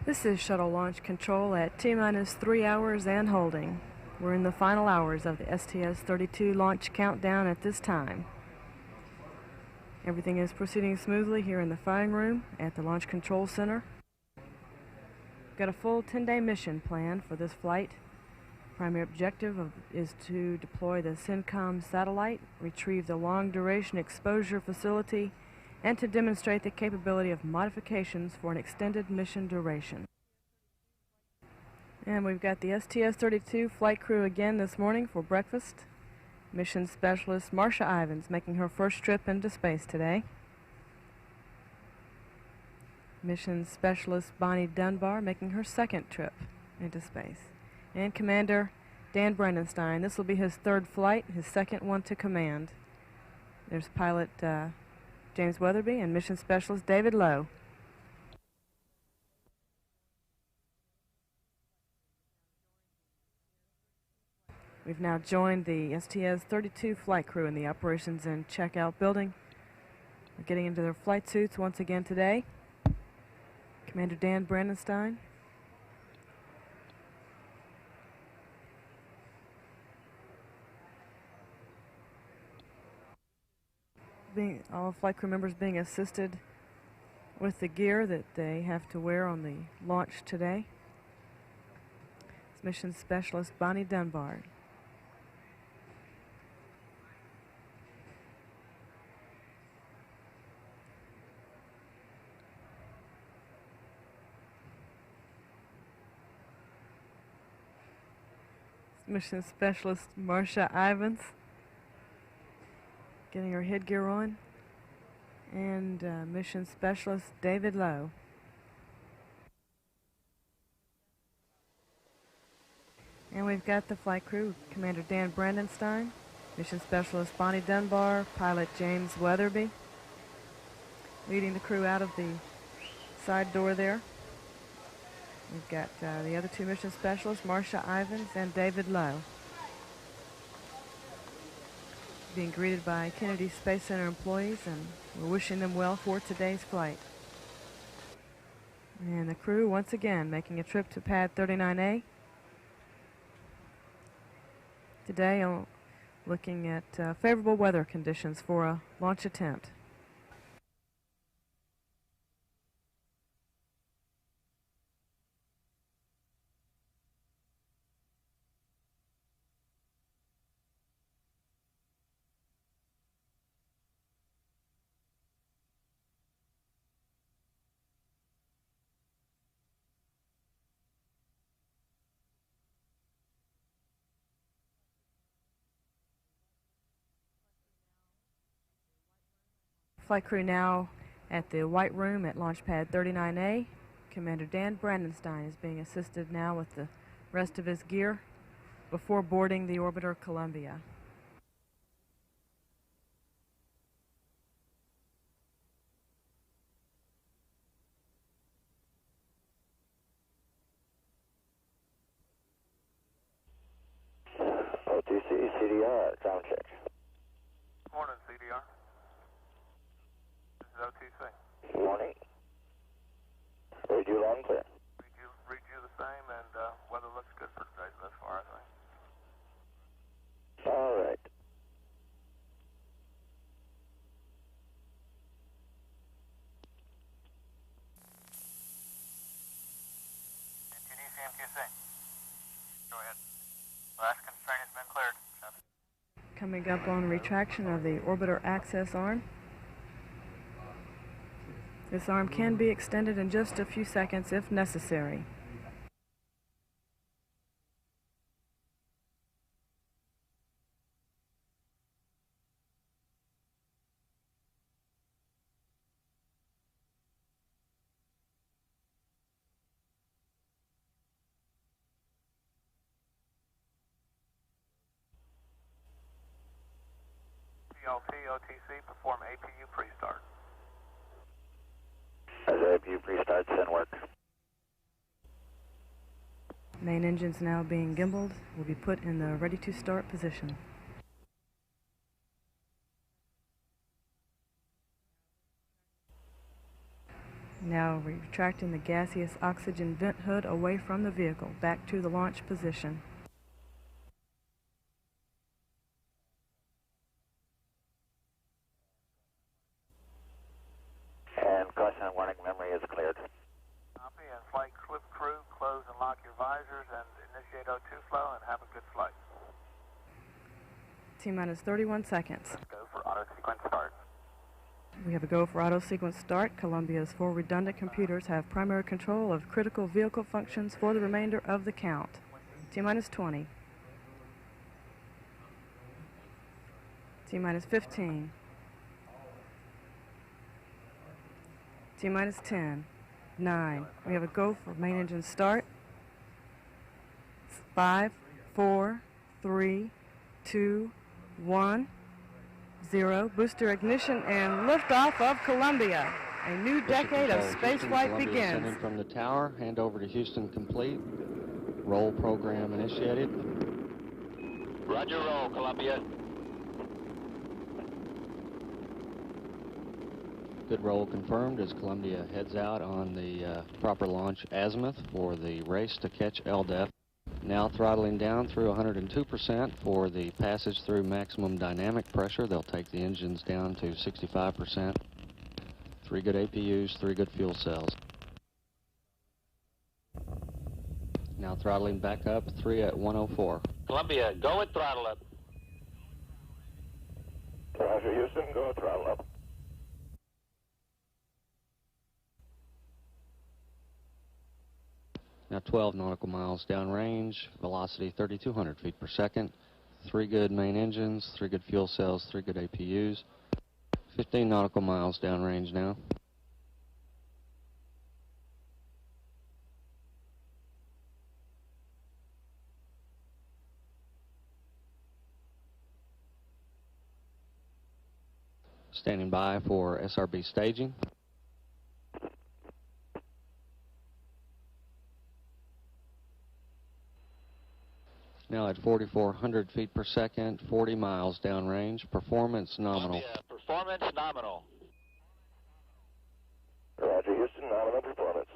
This is Shuttle Launch Control at T-minus 3 hours and holding. We're in the final hours of the STS-32 launch countdown at this time. Everything is proceeding smoothly here in the firing room at the Launch Control Center. We've got a full 10-day mission planned for this flight. Primary objective is to deploy the CENTCOM satellite, retrieve the long-duration exposure facility, and to demonstrate the capability of modifications for an extended mission duration. And we've got the STS-32 flight crew again this morning for breakfast. Mission Specialist Marcia Ivins making her first trip into space today. Mission Specialist Bonnie Dunbar making her second trip into space. And Commander Dan Brandenstein. This will be his third flight, his second one to command. There's pilot James Weatherby and Mission Specialist David Lowe. We've now joined the STS-32 flight crew in the operations and checkout building. They're getting into their flight suits once again today. Commander Dan Brandenstein. All flight crew members being assisted with the gear that they have to wear on the launch today. It's Mission Specialist Bonnie Dunbar. It's Mission Specialist Marcia Ivins, getting her headgear on, and Mission Specialist David Lowe. And we've got the flight crew, Commander Dan Brandenstein, Mission Specialist Bonnie Dunbar, pilot James Weatherby, leading the crew out of the side door there. We've got the other two mission specialists, Marcia Ivins and David Lowe, being greeted by Kennedy Space Center employees, and we're wishing them well for today's flight. And the crew once again making a trip to pad 39A. Today looking at favorable weather conditions for a launch attempt. Flight crew now at the White Room at Launch Pad 39A. Commander Dan Brandenstein is being assisted now with the rest of his gear before boarding the orbiter Columbia. OTC CDR, sound check. Morning, CDR. This is OTC. Morning. Read you loud and clear. Read you the same, and weather looks good for today thus far, I think. All right. CMQC. Go ahead. Last constraint has been cleared. Coming up on retraction of the orbiter access arm. This arm can be extended in just a few seconds if necessary. PLT, OTC, perform APU pre-start. As APU pre-start, send work. Main engines now being gimbaled will be put in the ready-to-start position. Now retracting the gaseous oxygen vent hood away from the vehicle, back to the launch position. And caution and warning memory is cleared. Copy, and flight crew, close and lock your visors and initiate O2 flow and have a good flight. T-minus 31 seconds. Let's go for auto sequence start. We have a go for auto sequence start. Columbia's 4 redundant computers have primary control of critical vehicle functions for the remainder of the count. T-minus 20. T-minus 15. T-minus 10. 9. We have a go for main engine start. 5, 4, 3, 2, 1, 0. Booster ignition and liftoff of Columbia. A new decade of spaceflight begins. Sending from the tower, hand over to Houston complete. Roll program initiated. Roger, roll, Columbia. Good roll confirmed as Columbia heads out on the proper launch azimuth for the race to catch LDEF. Now throttling down through 102% for the passage through maximum dynamic pressure. They'll take the engines down to 65%. 3 good APUs, 3 good fuel cells. Now throttling back up, 3 at 104. Columbia, go with throttle up. Roger, Houston, go with throttle up. Now 12 nautical miles downrange, velocity 3,200 feet per second. 3 good main engines, 3 good fuel cells, 3 good APUs. 15 nautical miles downrange now. Standing by for SRB staging. Now at 4,400 feet per second, 40 miles downrange, performance nominal. Columbia, performance nominal. Roger, Houston, nominal performance.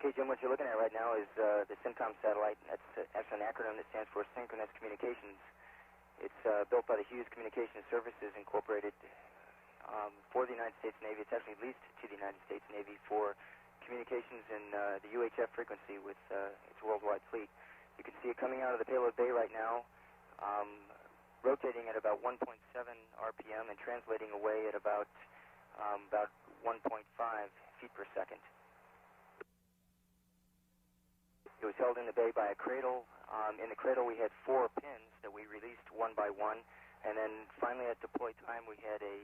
Okay, Jim, what you're looking at right now is the SYNCOM satellite. That's actually an acronym that stands for Synchronous Communications. It's built by the Hughes Communications Services Incorporated for the United States Navy. It's actually leased to the United States Navy for communications in the UHF frequency with its worldwide fleet. You can see it coming out of the payload bay right now, rotating at about 1.7 RPM and translating away at about 1.5 feet per second. It was held in the bay by a cradle. In the cradle we had 4 pins that we released one by one, and then finally at deploy time we had a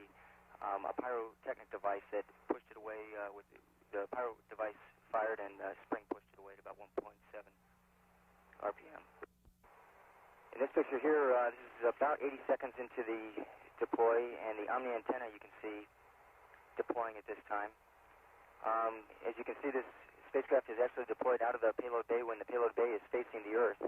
pyrotechnic device that pushed it away. With the pyro device fired and spring pushed it away at about 1.7 RPM. In this picture here, this is about 80 seconds into the deploy, and the Omni antenna you can see deploying at this time. As you can see, this spacecraft is actually deployed out of the payload bay when the payload bay is facing the Earth.